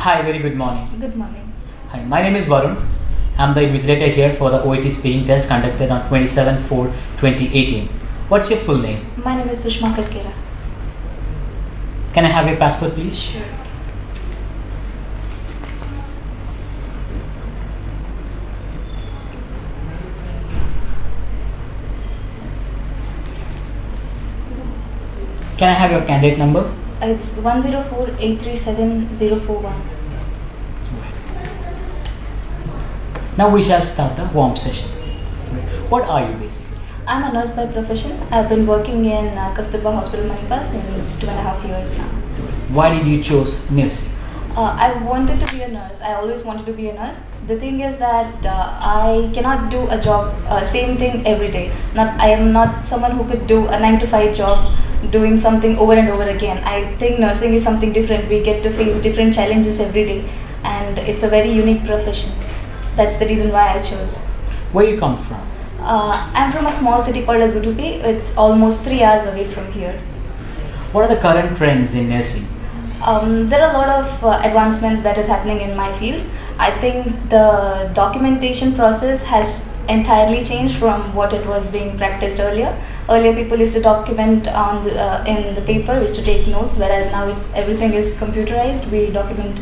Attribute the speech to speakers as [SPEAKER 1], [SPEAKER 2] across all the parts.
[SPEAKER 1] Hi, very good morning.
[SPEAKER 2] Good morning.
[SPEAKER 1] Hi, my name is Varun. I'm the invigilator here for the Oet Speaking test conducted on 27/4/2018. What's your full name?
[SPEAKER 2] My name is Sushma Karkera.
[SPEAKER 1] Can I have your passport, please?
[SPEAKER 2] Sure.
[SPEAKER 1] Can I have your candidate number?
[SPEAKER 2] It's 104837041.
[SPEAKER 1] Now we shall start the warm session. What are you basically?
[SPEAKER 2] I'm a nurse by profession. I've been working in Kasturba Hospital, Manipal since 2.5 years now.
[SPEAKER 1] Why did you choose nursing?
[SPEAKER 2] I wanted to be a nurse. I always wanted to be a nurse. The thing is that I cannot do a job, same thing every day. I am not someone who could do a 9 to 5 job doing something over and over again. I think nursing is something different. We get to face different challenges every day, and it's a very unique profession. That's the reason why I chose.
[SPEAKER 1] Where you come from?
[SPEAKER 2] I'm from a small city called as Udupi. It's almost 3 hours away from here.
[SPEAKER 1] What are the current trends in nursing?
[SPEAKER 2] There are a lot of advancements that is happening in my field. I think the documentation process has entirely changed from what it was being practiced earlier. Earlier, people used to document in the paper, we used to take notes, whereas now everything is computerized. We document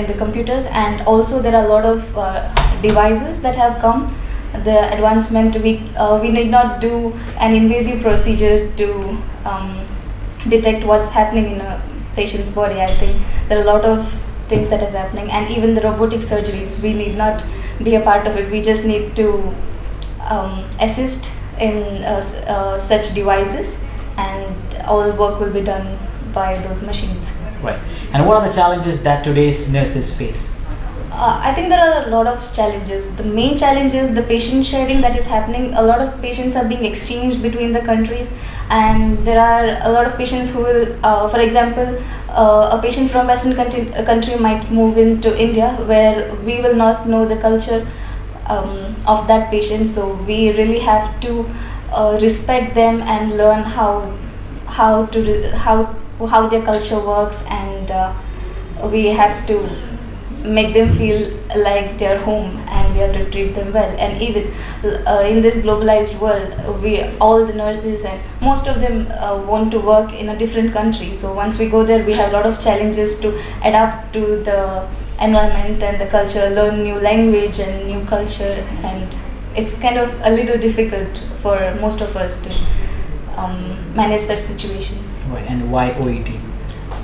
[SPEAKER 2] in the computers, and also there are a lot of devices that have come. The advancement, we need not do an invasive procedure to detect what's happening in a patient's body. I think there are a lot of things that is happening, and even the robotic surgeries, we need not be a part of it. We just need to assist in such devices, and all work will be done by those machines.
[SPEAKER 1] Right. And what are the challenges that today's nurses face?
[SPEAKER 2] I think there are a lot of challenges. The main challenge is the patient sharing that is happening. A lot of patients are being exchanged between the countries, and there are a lot of patients who will, for example, a patient from Western country might move into India, where we will not know the culture of that patient. So we really have to respect them and learn how their culture works, and we have to make them feel like they're home, and we have to treat them well. And even in this globalized world, all the nurses and most of them want to work in a different country. So once we go there, we have a lot of challenges to adapt to the environment and the culture, learn new language and new culture, and it's kind of a little difficult for most of us to manage such situation.
[SPEAKER 1] Right. And why OET?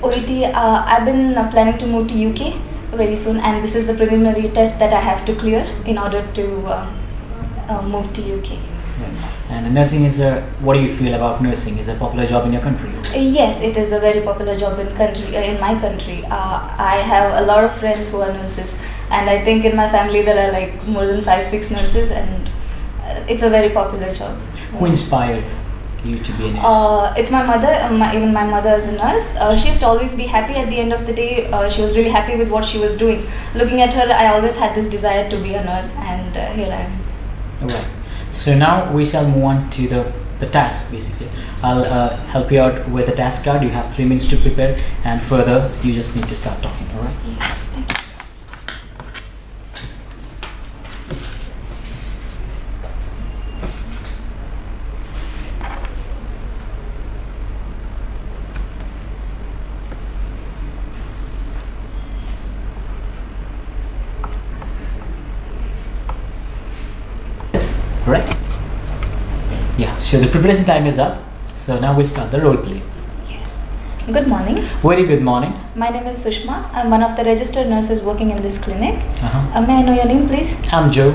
[SPEAKER 2] OET, I've been planning to move to UK very soon, and this is the preliminary test that I have to clear in order to move to UK.
[SPEAKER 1] Yes. And nursing what do you feel about nursing? Is it a popular job in your country?
[SPEAKER 2] Yes, it is a very popular job in my country. I have a lot of friends who are nurses, and I think in my family there are like more than 5-6 nurses, and it's a very popular job.
[SPEAKER 1] Who inspired you to be a nurse?
[SPEAKER 2] It's my mother. Even my mother is a nurse. She used to always be happy at the end of the day. She was really happy with what she was doing. Looking at her, I always had this desire to be a nurse, and here I am.
[SPEAKER 1] Alright. So now we shall move on to the task basically. I'll help you out with the task card. You have 3 minutes to prepare, and further you just need to start talking. Alright?
[SPEAKER 2] Yes, thank you.
[SPEAKER 1] Right? Yeah, so the preparation time is up. So now we'll start the role play.
[SPEAKER 2] Yes. Good morning.
[SPEAKER 1] Very good morning.
[SPEAKER 2] My name is Sushma. I'm one of the registered nurses working in this clinic.
[SPEAKER 1] Uh-huh.
[SPEAKER 2] May I know your name, please?
[SPEAKER 1] I'm Joe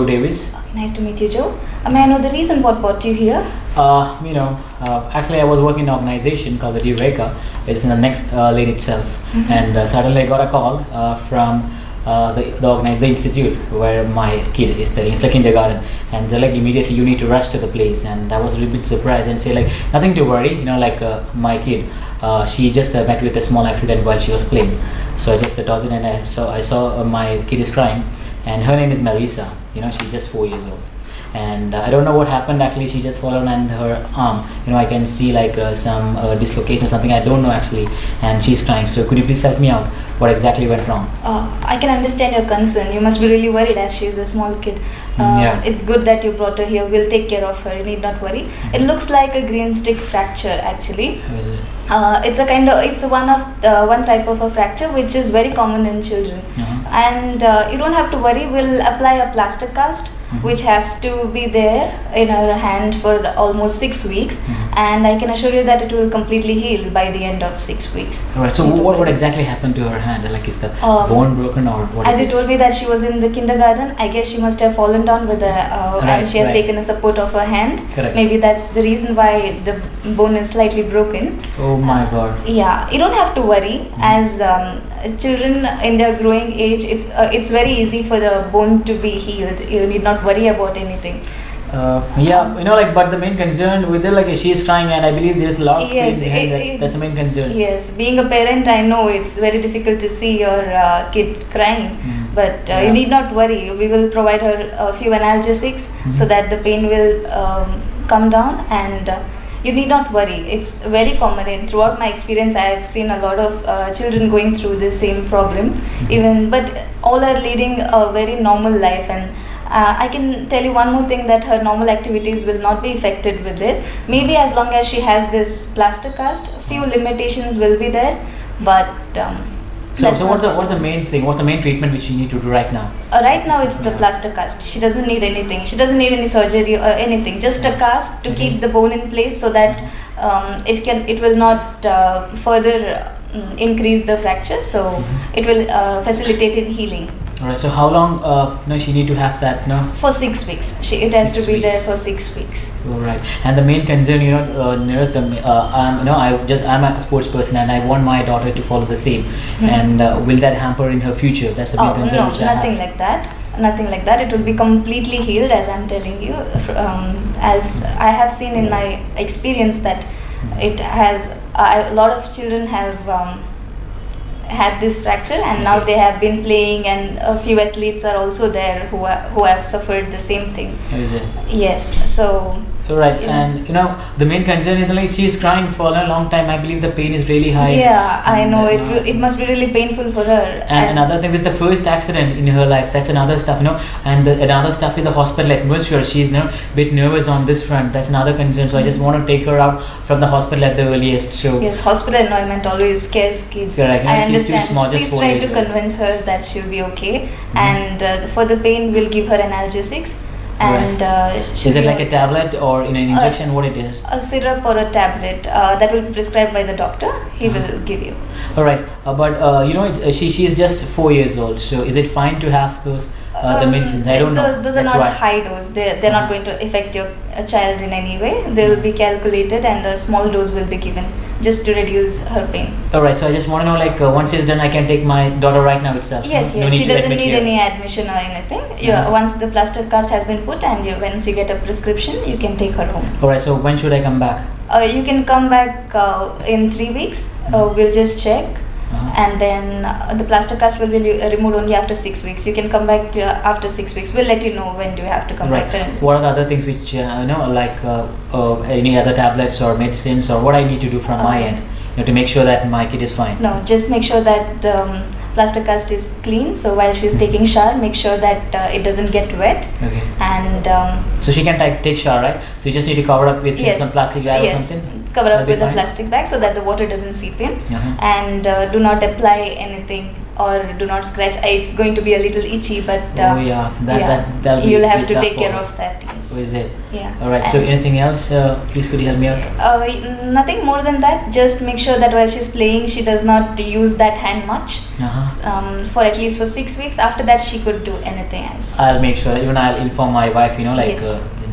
[SPEAKER 1] Davis.
[SPEAKER 2] Nice to meet you, Joe. May I know the reason what brought you here?
[SPEAKER 1] Actually I was working in an organization called the Eureka. It's in the next lane itself.
[SPEAKER 2] Mm-hmm.
[SPEAKER 1] And suddenly I got a call from the institute where my kid is studying. It's like kindergarten, and they're like, immediately you need to rush to the place. And I was a little bit surprised and say like, nothing to worry, my kid, she just met with a small accident while she was playing. So I just tossed it, and I saw my kid is crying, and her name is Melissa. She's just 4 years old. and I don't know what happened actually. She just fallen and her arm, I can see like some dislocation or something. I don't know actually, and she's crying. So could you please help me out? What exactly went wrong?
[SPEAKER 2] I can understand your concern. You must be really worried as she is a small kid.
[SPEAKER 1] Yeah.
[SPEAKER 2] It's good that you brought her here. We'll take care of her. You need not worry. It looks like a green stick fracture actually.
[SPEAKER 1] How is it?
[SPEAKER 2] It's one type of a fracture which is very common in children. And you don't have to worry. We'll apply a plaster cast which has to be there in her hand for almost 6 weeks, and I can assure you that it will completely heal by the end of 6 weeks.
[SPEAKER 1] Alright, so what exactly happened to her hand? Like, is the bone broken or what?
[SPEAKER 2] As you told me that she was in the kindergarten, I guess she must have fallen down with her and she has taken a support of her hand.
[SPEAKER 1] Correct.
[SPEAKER 2] Maybe that's the reason why the bone is slightly broken.
[SPEAKER 1] Oh my god.
[SPEAKER 2] Yeah, you don't have to worry. As children in their growing age, it's very easy for the bone to be healed. You need not worry about anything.
[SPEAKER 1] But the main concern with it, like, she is crying, and I believe there's a lot of pain behind that. That's the main concern.
[SPEAKER 2] Yes, being a parent, I know it's very difficult to see your kid crying, but you need not worry. We will provide her a few analgesics so that the pain will come down, and you need not worry. It's very common. And throughout my experience, I have seen a lot of children going through the same problem, but all are leading a very normal life. And I can tell you one more thing, that her normal activities will not be affected with this. Maybe as long as she has this plaster cast, a few limitations will be there, but
[SPEAKER 1] so what's the main thing? What's the main treatment which you need to do right now?
[SPEAKER 2] Right now it's the plaster cast. She doesn't need anything. She doesn't need any surgery or anything. Just a cast to keep the bone in place so that it will not further increase the fracture. So it will facilitate in healing.
[SPEAKER 1] Alright, so how long she need to have that? No?
[SPEAKER 2] For 6 weeks. It has to be there for 6 weeks.
[SPEAKER 1] Alright, and the main concern, nurse, I'm a sports person and I want my daughter to follow the same. And will that hamper in her future? That's the main concern which I have.
[SPEAKER 2] Nothing like that. Nothing like that. It will be completely healed, as I'm telling you. As I have seen in my experience that it has. A lot of children have had this fracture, and now they have been playing, and a few athletes are also there who have suffered the same thing.
[SPEAKER 1] Is it?
[SPEAKER 2] Yes. So.
[SPEAKER 1] Right, and the main concern is like she's crying for a long time. I believe the pain is really high.
[SPEAKER 2] Yeah, I know it must be really painful for her.
[SPEAKER 1] And another thing, this is the first accident in her life. That's another stuff, And another stuff in the hospital atmosphere. She's a bit nervous on this front. That's another concern. So I just want to take her out from the hospital at the earliest. So
[SPEAKER 2] yes, hospital environment always scares kids.
[SPEAKER 1] Correct.
[SPEAKER 2] I understand.
[SPEAKER 1] She's too small, just
[SPEAKER 2] Please try to convince her that she'll be okay. And for the pain, we'll give her analgesics. And
[SPEAKER 1] is it like a tablet or in an injection? What it is?
[SPEAKER 2] A syrup or a tablet that will be prescribed by the doctor. He will give you.
[SPEAKER 1] All right, but she is just 4 years old. So is it fine to have those the medicines? I don't know.
[SPEAKER 2] Those are not high dose. They're not going to affect your child in any way. They will be calculated, and a small dose will be given just to reduce her pain.
[SPEAKER 1] Alright, so I just want to know, like, once it's done, I can take my daughter right now itself.
[SPEAKER 2] Yes,
[SPEAKER 1] no
[SPEAKER 2] she doesn't need any admission or anything. Once the plaster cast has been put and once you get a prescription, you can take her home.
[SPEAKER 1] Alright, so when should I come back?
[SPEAKER 2] You can come back in 3 weeks. We'll just check. And then the plaster cast will be removed only after 6 weeks. You can come back after 6 weeks. We'll let you know when do you have to come back.
[SPEAKER 1] What are the other things which like any other tablets or medicines, or what I need to do from my end, to make sure that my kid is fine?
[SPEAKER 2] No, just make sure that the plaster cast is clean. So while she's taking shower, make sure that it doesn't get wet.
[SPEAKER 1] Okay.
[SPEAKER 2] And
[SPEAKER 1] so she can take shower, right? So you just need to cover up with some plastic bag or something.
[SPEAKER 2] Cover up with a plastic bag so that the water doesn't seep in. And do not apply anything or do not scratch. It's going to be a little itchy, but
[SPEAKER 1] that'll be
[SPEAKER 2] you'll have to take care of that. Yes.
[SPEAKER 1] Oh, is it?
[SPEAKER 2] Yeah.
[SPEAKER 1] Alright, so anything else? Please could you help me out?
[SPEAKER 2] Nothing more than that. Just make sure that while she's playing, she does not use that hand much. For at least for 6 weeks. After that, she could do anything else.
[SPEAKER 1] I'll make sure. Even I'll inform my wife.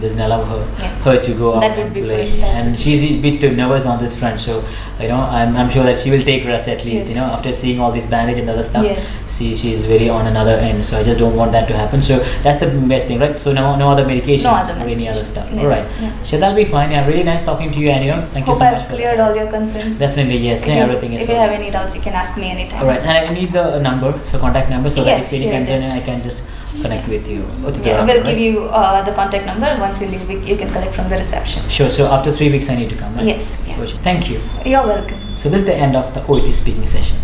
[SPEAKER 1] doesn't allow
[SPEAKER 2] Yes.
[SPEAKER 1] her to go out
[SPEAKER 2] That would
[SPEAKER 1] and
[SPEAKER 2] be
[SPEAKER 1] play.
[SPEAKER 2] good. That
[SPEAKER 1] And
[SPEAKER 2] would
[SPEAKER 1] she's a bit too nervous on this front, so I'm sure that she will take rest at least.
[SPEAKER 2] Yes.
[SPEAKER 1] After seeing all this bandage and other stuff,
[SPEAKER 2] Yes.
[SPEAKER 1] she's very on another end. So I just don't want that to happen. So that's the best thing, right? So no other medication
[SPEAKER 2] No other
[SPEAKER 1] or any other
[SPEAKER 2] medication.
[SPEAKER 1] stuff.
[SPEAKER 2] Yes.
[SPEAKER 1] All right.
[SPEAKER 2] Yeah.
[SPEAKER 1] So that'll be fine. Yeah, really nice talking to you, and thank you
[SPEAKER 2] Hope
[SPEAKER 1] so much
[SPEAKER 2] I've
[SPEAKER 1] for
[SPEAKER 2] cleared
[SPEAKER 1] that.
[SPEAKER 2] all your concerns.
[SPEAKER 1] Definitely, yes.
[SPEAKER 2] If
[SPEAKER 1] Yeah,
[SPEAKER 2] you-
[SPEAKER 1] everything is
[SPEAKER 2] If you
[SPEAKER 1] sorted.
[SPEAKER 2] have any doubts, you can ask me anytime.
[SPEAKER 1] All right, and I need the number, so contact number, so that
[SPEAKER 2] Yes,
[SPEAKER 1] if any
[SPEAKER 2] here it
[SPEAKER 1] concern,
[SPEAKER 2] is.
[SPEAKER 1] I can just connect with you. Or to the
[SPEAKER 2] Yeah,
[SPEAKER 1] number,
[SPEAKER 2] we'll
[SPEAKER 1] right?
[SPEAKER 2] give you the contact number. Once you leave, you can collect from the reception.
[SPEAKER 1] Sure. So after 3 weeks, I need to come, right?
[SPEAKER 2] Yes. Yeah.
[SPEAKER 1] Coach, thank you.
[SPEAKER 2] You're welcome.
[SPEAKER 1] So this is the end of the OET speaking session.